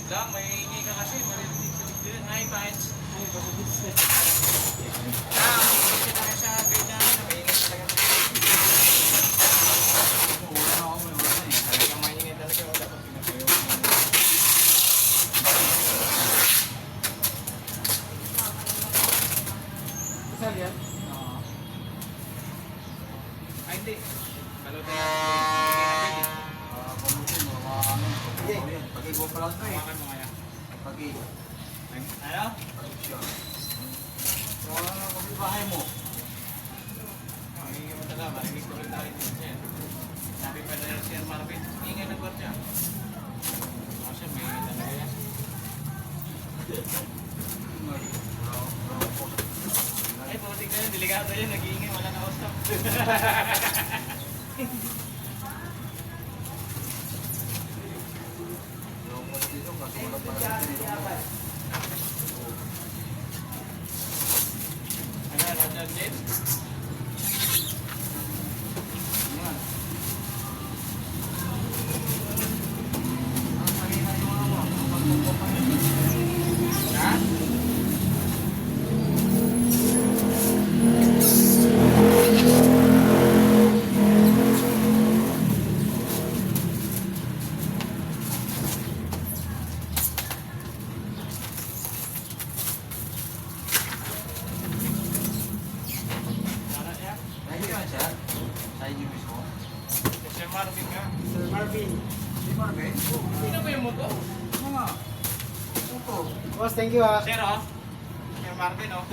Wala, may ingay ka kasi. Marinig sa din. Hi, Pines. Ay, bakit Kasi tayo sa grade namin na may ingay talaga. Wala na ako, may wala na eh. Talagang may ingay talaga. Dapat pinapayo. Saan yan? Oo. Ay, hindi. Balutin natin. Pamutin mo, mga ano. Pag-igo pa lang ito eh. Hawakan mo kaya. Pag-igo. Ano? Pag-igo. So, ano na kapitbahay mo? Ang ingay mo talaga. Marinig ko rin tayo din siya. Sabi pa na Sir Marvin. Ingay ng kwartya. Kasi may ingay talaga yan. Ay, putik na yun. Delikado yun. Nag-iingay. Wala na stop. Dito kasi wala pa lang dito. Ano, Roger James? Yan. Ang kanina yung ano, pagpupupan. Ha? Wala niya? Nandiyan siya? Sa inyo mismo? Sir Marvin nga. Sir Marvin. Si Marvin? Sino ba yung mo ko? Mga. Ito. Boss, thank you ah. Sir, oh. Sir Marvin, oh.